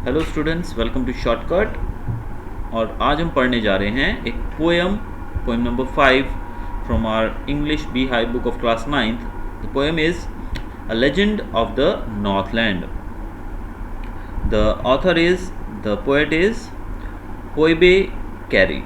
Hello students, welcome to Shortcut. और आज हम पढ़ने जा रहे हैं एक poem number 5 from our English B high book of class 9th। The poem is a legend of the Northland. The author is the poet is Phoebe Cary.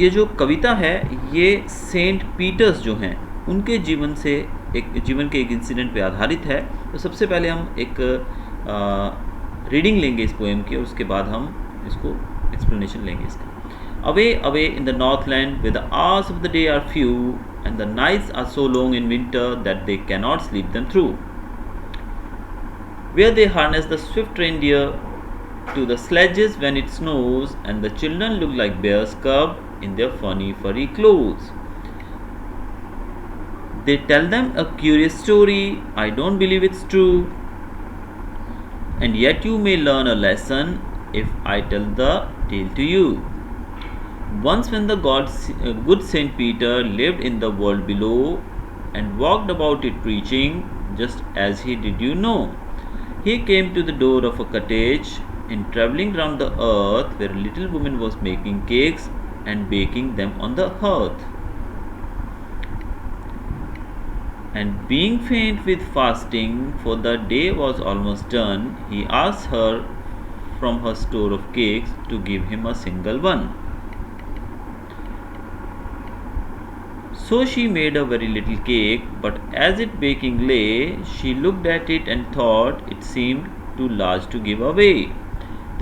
ये जो कविता है ये सेंट पीटर्स जो हैं उनके जीवन के एक इंसिडेंट पे आधारित है। तो सबसे पहले हम एक रीडिंग लेंगे इस पोएम की और उसके बाद हम इसको एक्सप्लेनेशन लेंगे इसका। Away away in the Northland with the hours of the day are few and the nights are so long in winter that they can not sleep them through, where they harness the swift reindeer to the sledges when it snows, and the children look like bears cubed in their funny furry clothes. They tell them a curious story, I don't believe it's true, and yet you may learn a lesson if I tell the tale to you. Once when the good Saint Peter lived in the world below and walked about it preaching, just as he did you know. He came to the door of a cottage in travelling round the earth, where a little woman was making cakes and baking them on the hearth. And being faint with fasting, for the day was almost done, he asked her from her store of cakes to give him a single one. So she made a very little cake, but as it baking lay, she looked at it and thought it seemed too large to give away.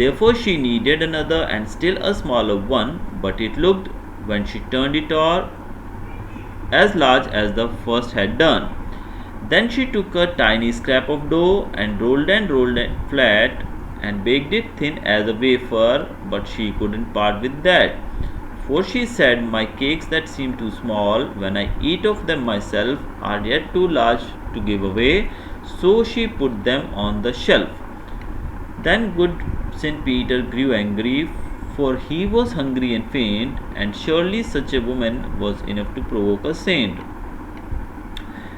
Therefore she needed another and still a smaller one, but it looked, when she turned it over, as large as the first had done. Then she took a tiny scrap of dough and rolled it flat and baked it thin as a wafer, but she couldn't part with that. For she said, my cakes that seem too small when I eat of them myself are yet too large to give away. So she put them on the shelf. Then good St. Peter grew angry, for he was hungry and faint, and surely such a woman was enough to provoke a saint.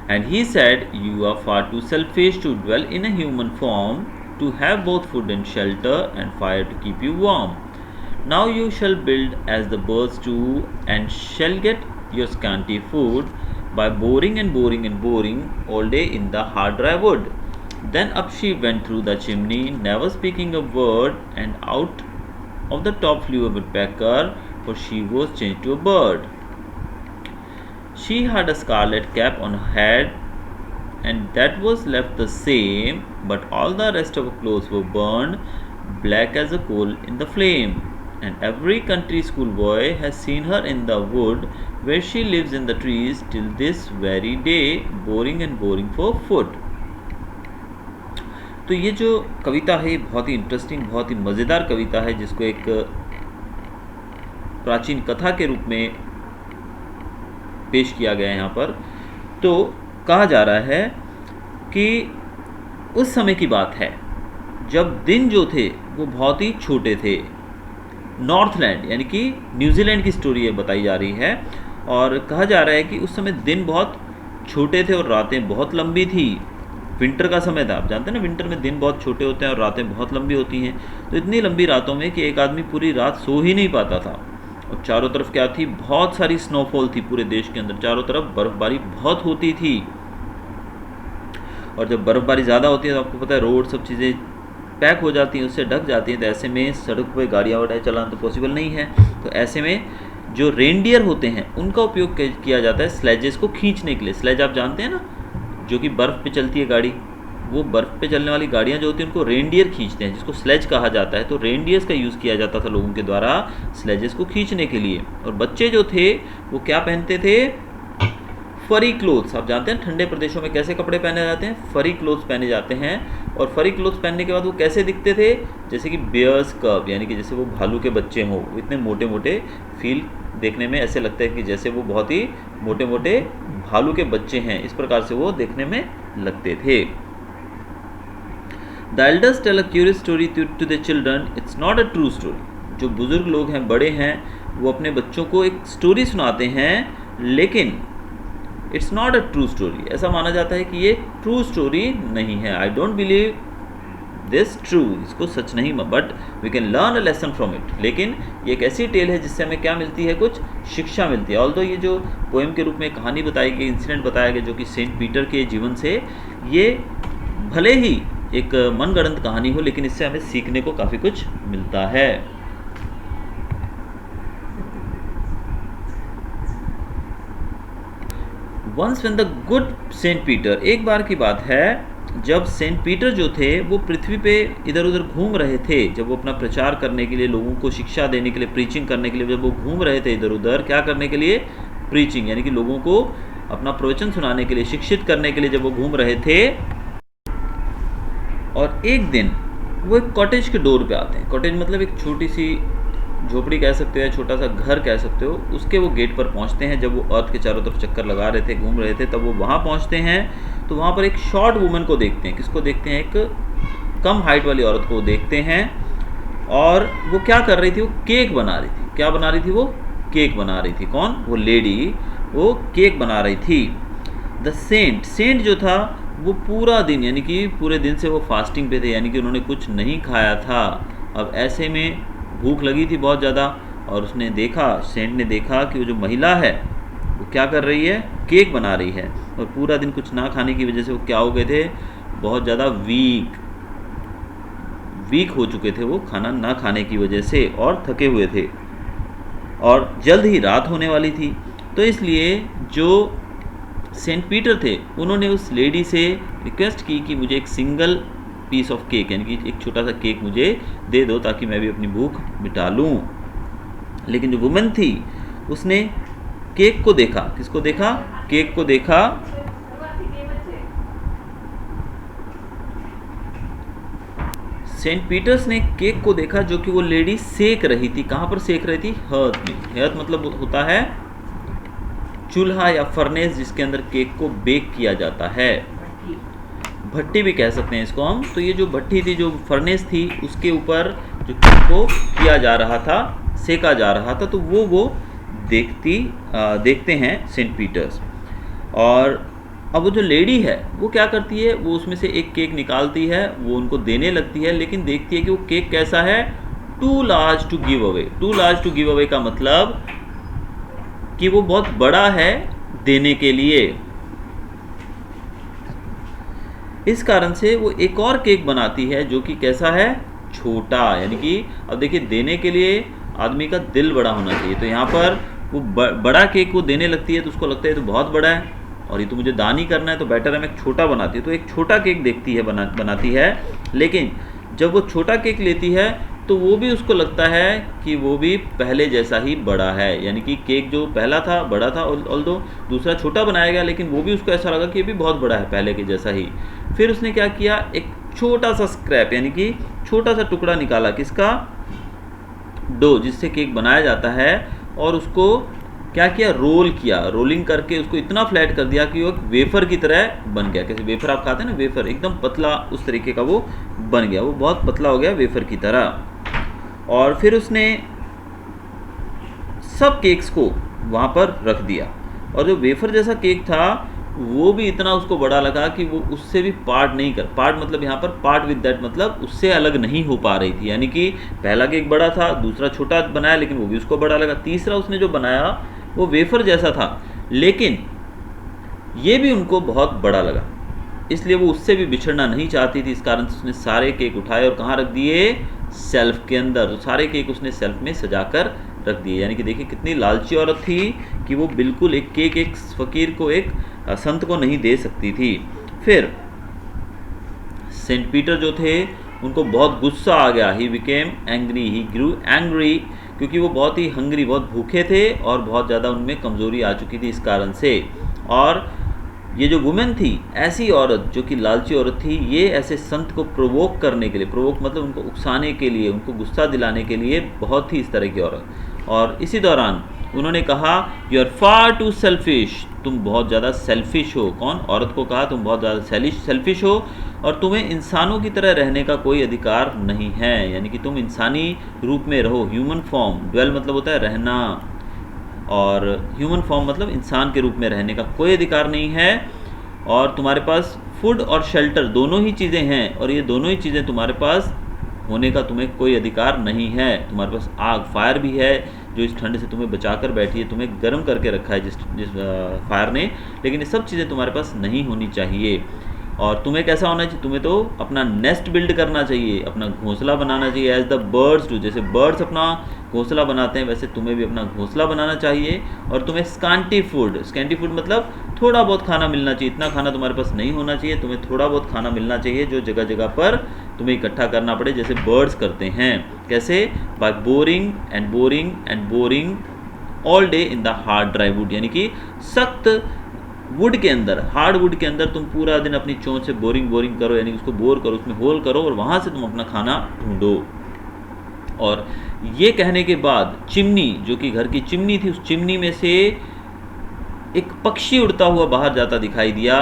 And he said, you are far too selfish to dwell in a human form, to have both food and shelter and fire to keep you warm. Now you shall build as the birds do, and shall get your scanty food by boring and boring and boring all day in the hard dry wood. Then up she went through the chimney, never speaking a word, and out of the top flew a woodpecker, for she was changed to a bird. She had a scarlet cap on her head, and that was left the same, but all the rest of her clothes were burned black as a coal in the flame. And every country school boy has seen her in the wood, where she lives in the trees till this very day, boring and boring for food. तो ये जो कविता है बहुत ही interesting, बहुत ही मज़ेदार कविता है, जिसको एक प्राचीन कथा के रूप में पेश किया गया है यहाँ पर। तो कहा जा रहा है कि उस समय की बात है जब दिन जो थे वो बहुत ही छोटे थे। नॉर्थलैंड यानी कि न्यूजीलैंड की स्टोरी ये बताई जा रही है, और कहा जा रहा है कि उस समय दिन बहुत छोटे थे और रातें बहुत लंबी थी। विंटर का समय था, आप जानते हैं ना, विंटर में दिन बहुत छोटे होते हैं और रातें बहुत लंबी होती हैं। तो इतनी लंबी रातों में कि एक आदमी पूरी रात सो ही नहीं पाता था। और चारों तरफ क्या थी, बहुत सारी स्नोफॉल थी पूरे देश के अंदर, चारों तरफ बर्फ़बारी बहुत होती थी। और जब बर्फ़बारी ज़्यादा होती है तो आपको पता है रोड सब चीज़ें पैक हो जाती हैं, उससे ढक जाती हैं। तो ऐसे में सड़क पर गाड़ियाँ वगैरह चलाना तो पॉसिबल नहीं है। तो ऐसे में जो रेनडियर होते हैं उनका उपयोग किया जाता है स्लेजेस को खींचने के लिए। स्लेज आप जानते हैं ना, जो कि बर्फ़ पे चलती है गाड़ी, वो बर्फ़ पे चलने वाली गाड़ियाँ जो होती हैं उनको रेनडियर खींचते हैं, जिसको स्लेज कहा जाता है। तो रेनडियर्स का यूज़ किया जाता था लोगों के द्वारा स्लेजेस को खींचने के लिए। और बच्चे जो थे वो क्या पहनते थे, फरी क्लोथ्स। आप जानते हैं ठंडे प्रदेशों में कैसे कपड़े पहने जाते हैं, फरी क्लोथ्स पहने जाते हैं। और फरी क्लोथ्स पहनने के बाद वो कैसे दिखते थे, जैसे कि बेयर्स कब, यानी कि जैसे वो भालू के बच्चे हों। वो इतने मोटे मोटे फील देखने में ऐसे लगता है कि जैसे वो बहुत ही मोटे मोटे भालू के बच्चे हैं, इस प्रकार से वो देखने में लगते थे। The elders tell a curious story to the children, it's not a true story. जो बुजुर्ग लोग हैं, बड़े हैं, वो अपने बच्चों को एक स्टोरी सुनाते हैं, लेकिन it's not a true story. ऐसा माना जाता है कि ये ट्रू स्टोरी नहीं है। I don't believe this true, इसको सच नहीं, but we can learn a lesson from it. लेकिन ये एक ऐसी टेल है जिससे हमें क्या मिलती है, कुछ शिक्षा मिलती है। ऑल्दो ये जो पोएम के रूप में कहानी बताई गई, इंसिडेंट बताया गया जो कि सेंट पीटर के जीवन से, ये भले ही एक मनगढ़ंत कहानी हो, लेकिन इससे हमें सीखने को काफ़ी कुछ मिलता है। Once when the good Saint Peter, एक बार की बात है जब सेंट पीटर जो थे वो पृथ्वी पे इधर उधर घूम रहे थे, जब वो अपना प्रचार करने के लिए, लोगों को शिक्षा देने के लिए, प्रीचिंग करने के लिए जब वो घूम रहे थे इधर उधर, क्या करने के लिए, प्रीचिंग, यानी कि लोगों को अपना प्रवचन सुनाने के लिए, शिक्षित करने के लिए जब वो घूम रहे थे। और एक दिन वो एक कॉटेज के डोर पे आते हैं। कॉटेज मतलब एक छोटी सी झोपड़ी कह सकते हो या छोटा सा घर कह सकते हो, उसके वो गेट पर पहुंचते हैं। जब वो अर्थ के चारों तरफ चक्कर लगा रहे थे, घूम रहे थे, तब वो वहाँ पहुंचते हैं तो वहाँ पर एक शॉर्ट वुमन को देखते हैं। किसको देखते हैं, एक कम हाइट वाली औरत को देखते हैं। और वो क्या कर रही थी, वो केक बना रही थी। क्या बना रही थी, वो केक बना रही थी। कौन, वो लेडी, वो केक बना रही थी। द सेंट जो था वो पूरा दिन, यानी कि पूरे दिन से वो फास्टिंग पे थे, यानी कि उन्होंने कुछ नहीं खाया था। अब ऐसे में भूख लगी थी बहुत ज़्यादा, और उसने देखा, सेंट ने देखा कि वो जो महिला है वो क्या कर रही है, केक बना रही है। और पूरा दिन कुछ ना खाने की वजह से वो क्या हो गए थे, बहुत ज़्यादा वीक हो चुके थे वो, खाना ना खाने की वजह से, और थके हुए थे, और जल्द ही रात होने वाली थी। तो इसलिए जो सेंट पीटर थे उन्होंने उस लेडी से रिक्वेस्ट की कि मुझे एक सिंगल पीस ऑफ केक, यानी कि एक छोटा सा केक मुझे दे दो ताकि मैं भी अपनी भूख मिटा लूँ। लेकिन जो वुमन थी उसने केक को देखा। किसको देखा, केक को देखा। सेंट पीटर्स ने केक को देखा जो कि वो लेडी सेक रही थी। कहाँ पर सेक रही थी, हर्थ में। हर्थ मतलब होता है चूल्हा या फर्नेस जिसके अंदर केक को बेक किया जाता है, भट्टी भी कह सकते हैं इसको हम। तो ये जो भट्टी थी, जो फर्नेस थी, उसके ऊपर जो केक को किया जा रहा था, सेका जा रहा था, तो वो देखते हैं सेंट पीटर्स। और अब वो जो लेडी है वो क्या करती है, वो उसमें से एक केक निकालती है, वो उनको देने लगती है, लेकिन देखती है कि वो केक कैसा है, too large to give away. Too large to give away का मतलब कि वो बहुत बड़ा है देने के लिए। इस कारण से वो एक और केक बनाती है जो कि कैसा है, छोटा। यानी कि अब देखिए, देने के लिए आदमी का दिल बड़ा होना चाहिए। तो यहाँ पर वो बड़ा केक वो देने लगती है, तो उसको लगता है तो बहुत बड़ा है और ये तो मुझे दान ही करना है, तो बेटर है मैं एक छोटा बनाती है। तो एक छोटा केक देखती है, बनाती है। लेकिन जब वो छोटा केक लेती है तो वो भी उसको लगता है कि वो भी पहले जैसा ही बड़ा है। यानी कि केक जो पहला था बड़ा था, ऑल्दो दूसरा छोटा बनाया गया, लेकिन वो भी उसको ऐसा लगा कि ये भी बहुत बड़ा है पहले के जैसा ही। फिर उसने क्या किया, एक छोटा सा स्क्रैप, यानी कि छोटा सा टुकड़ा निकाला, किसका, डो जिससे केक बनाया जाता है, और उसको क्या किया, रोल किया। रोलिंग करके उसको इतना फ्लैट कर दिया कि वो एक वेफर की तरह बन गया। कैसे वेफर आप खाते हैं ना, वेफर एकदम पतला, उस तरीके का वो बन गया। वो बहुत पतला हो गया वेफर की तरह। और फिर उसने सब केक्स को वहाँ पर रख दिया, और जो वेफर जैसा केक था वो भी इतना उसको बड़ा लगा कि वो उससे भी पार्ट मतलब यहाँ पर पार्ट विद दैट मतलब उससे अलग नहीं हो पा रही थी। यानी कि पहला केक बड़ा था, दूसरा छोटा बनाया, लेकिन वो भी उसको बड़ा लगा। तीसरा उसने जो बनाया वो वेफर जैसा था, लेकिन ये भी उनको बहुत बड़ा लगा, इसलिए वो उससे भी बिछड़ना नहीं चाहती थी। इस कारण से उसने सारे केक उठाए और कहाँ रख दिए, सेल्फ के अंदर। तो सारे केक उसने सेल्फ में सजाकर रख दिए। यानी कि देखिए कितनी लालची औरत थी कि वो बिल्कुल एक केक एक फकीर को, एक संत को नहीं दे सकती थी। फिर सेंट पीटर जो थे उनको बहुत गुस्सा आ गया। He became angry, he grew angry, क्योंकि वो बहुत ही हंग्री, बहुत भूखे थे और बहुत ज़्यादा उनमें कमज़ोरी आ चुकी थी इस कारण से। और ये जो वुमेन थी, ऐसी औरत जो कि लालची औरत थी, ये ऐसे संत को प्रोवोक करने के लिए, प्रोवोक मतलब उनको उकसाने के लिए, उनको गुस्सा दिलाने के लिए बहुत ही इस तरह की औरत। और इसी दौरान उन्होंने कहा, you are far too selfish, तुम बहुत ज़्यादा सेल्फिश हो। कौन, औरत को कहा तुम बहुत ज़्यादा सेल्फिश हो और तुम्हें इंसानों की तरह रहने का कोई अधिकार नहीं है। यानी कि तुम इंसानी रूप में रहो, ह्यूमन फॉर्म, ड्वेल मतलब होता है रहना, और ह्यूमन फॉर्म मतलब इंसान के रूप में रहने का कोई अधिकार नहीं है। और तुम्हारे पास फूड और शेल्टर दोनों ही चीज़ें हैं, और ये दोनों ही चीज़ें तुम्हारे पास होने का तुम्हें कोई अधिकार नहीं है। तुम्हारे पास आग, फायर भी है जो इस ठंड से तुम्हें बचा कर बैठी है, तुम्हें गर्म करके रखा है जिस फायर ने, लेकिन ये सब चीज़ें तुम्हारे पास नहीं होनी चाहिए। और तुम्हें कैसा होना चाहिए, तुम्हें तो अपना नेस्ट बिल्ड करना चाहिए, अपना घोंसला बनाना चाहिए, एज द बर्ड्स डू। जैसे बर्ड्स अपना घोंसला बनाते हैं वैसे तुम्हें भी अपना घोंसला बनाना चाहिए। और तुम्हें स्कांटी फूड मतलब थोड़ा बहुत खाना मिलना चाहिए, इतना खाना तुम्हारे पास नहीं होना चाहिए, तुम्हें थोड़ा बहुत खाना मिलना चाहिए जो जगह जगह पर तुम्हें इकट्ठा करना पड़े, जैसे बर्ड्स करते हैं। कैसे? By boring and boring and boring all day in the hard dry wood, यानी कि सख्त वुड के अंदर, हार्ड वुड के अंदर तुम पूरा दिन अपनी चोंच से बोरिंग करो, यानी उसको बोर करो, उसमें होल करो और वहाँ से तुम अपना खाना ढूंढो। और ये कहने के बाद चिमनी, जो कि घर की चिमनी थी, उस चिमनी में से एक पक्षी उड़ता हुआ बाहर जाता दिखाई दिया,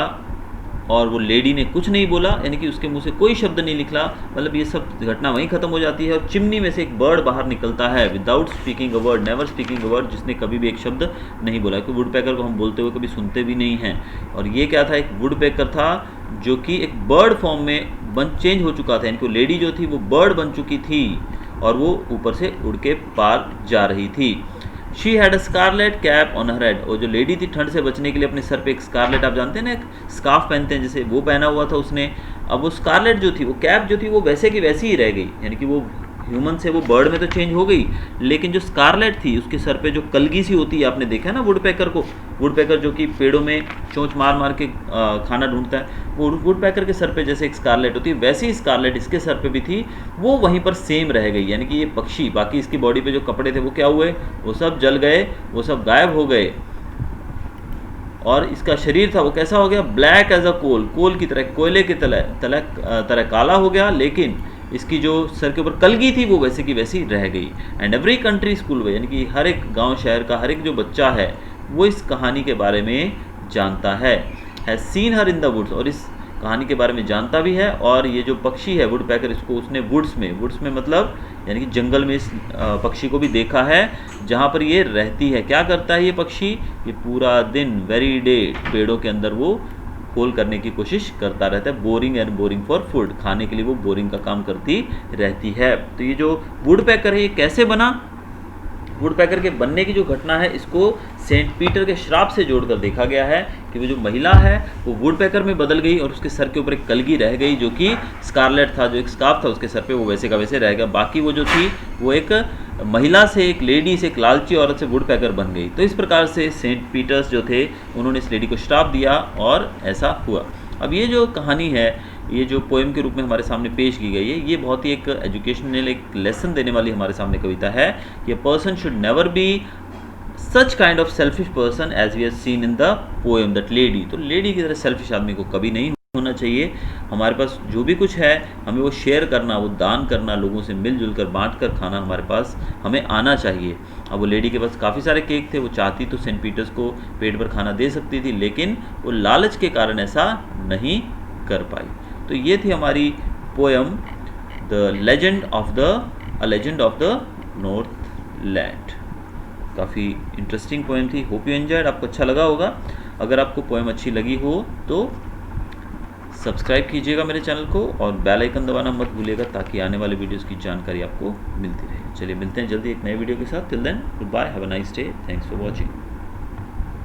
और वो लेडी ने कुछ नहीं बोला, यानी कि उसके मुंह से कोई शब्द नहीं निकला। मतलब ये सब घटना वहीं ख़त्म हो जाती है, और चिमनी में से एक बर्ड बाहर निकलता है without speaking a word, never speaking a word, जिसने कभी भी एक शब्द नहीं बोला। क्योंकि वुड पैकर को हम बोलते हुए कभी सुनते भी नहीं हैं। और ये क्या था? एक वुड पैकर था जो कि एक बर्ड फॉर्म में चेंज हो चुका था, यानी कि लेडी जो थी वो बर्ड बन चुकी थी, और वो ऊपर से उड़ के पार जा रही थी। She had a scarlet cap on her head, और जो लेडी थी ठंड से बचने के लिए अपने सर पे एक स्कारलेट, आप जानते हैं ना, एक स्कार्फ पहनते हैं जैसे, वो पहना हुआ था उसने। अब वो स्कारलेट जो थी, वो कैप जो थी, वो वैसे की वैसी ही रह गई, यानी कि वो ह्यूमन से वो बर्ड में तो चेंज हो गई, लेकिन जो स्कारलेट थी उसके सर पे जो कलगी सी होती है, आपने देखा है ना वुड पैकर को, वुड पैकर जो कि पेड़ों में चोंच मार मार के खाना ढूंढता है, वो वुड पैकर के सर पे जैसे एक स्कारलेट होती है, वैसी ही स्कारलेट इसके सर पे भी थी, वो वहीं पर सेम रह गई। यानी कि ये पक्षी, बाकी इसकी बॉडी पे जो कपड़े थे वो क्या हुए? वो सब जल गए, वो सब गायब हो गए, और इसका शरीर था वो कैसा हो गया? ब्लैक एज अ कोल की तरह, कोयले की तरह काला हो गया, लेकिन इसकी जो सर के ऊपर कलगी थी वो वैसे की वैसी रह गई। एंड एवरी कंट्री स्कूल में, यानी कि हर एक गांव शहर का हर एक जो बच्चा है वो इस कहानी के बारे में जानता has seen her in the woods, और इस कहानी के बारे में जानता भी है। और ये जो पक्षी है वुड पैकर, इसको उसने वुड्स में मतलब यानी कि जंगल में इस पक्षी को भी देखा है जहाँ पर ये रहती है। क्या करता है ये पक्षी? ये पूरा दिन वेरी डे पेड़ों के अंदर वो होल करने की कोशिश करता रहता है, बोरिंग फॉर फूड, खाने के लिए वो बोरिंग का काम करती रहती है। तो ये जो वुड पैकर है ये कैसे बना? वुड पैकर के बनने की जो घटना है इसको सेंट पीटर के श्राप से जोड़कर देखा गया है कि वो जो महिला है वो वुड पैकर में बदल गई, और उसके सर के ऊपर एक कलगी रह गई जो कि स्कारलेट था, जो एक स्कार्फ था उसके सर पे, वो वैसे का वैसे रह गया। बाकी वो जो थी वो एक महिला से, एक लेडी से, एक लालची औरत से वुड पैकर बन गई। तो इस प्रकार से सेंट पीटर्स जो थे उन्होंने इस लेडी को श्राप दिया और ऐसा हुआ। अब ये जो कहानी है, ये जो पोएम के रूप में हमारे सामने पेश की गई है, ये बहुत ही एक एजुकेशनल, एक लेसन देने वाली हमारे सामने कविता है कि a person should never be such kind of selfish person as we have seen in the poem that lady. तो लेडी की तरह सेल्फिश आदमी को कभी नहीं होना चाहिए। हमारे पास जो भी कुछ है हमें वो शेयर करना, वो दान करना, लोगों से मिलजुल कर बांट कर खाना हमारे पास हमें आना चाहिए। अब वो लेडी के पास काफ़ी सारे केक थे, वो चाहती तो सेंट पीटर्स को पेट भर खाना दे सकती थी, लेकिन वो लालच के कारण ऐसा नहीं कर पाई। तो ये थी हमारी poem the legend of the north land. काफ़ी इंटरेस्टिंग पोएम थी। होप यू एंजॉयड, आपको अच्छा लगा होगा। अगर आपको पोएम अच्छी लगी हो तो सब्सक्राइब कीजिएगा मेरे चैनल को, और बेल आइकन दबाना मत भूलिएगा ताकि आने वाले वीडियोस की जानकारी आपको मिलती रहे। चलिए मिलते हैं जल्दी एक नए वीडियो के साथ। Till then good bye, have a nice day, thanks for watching.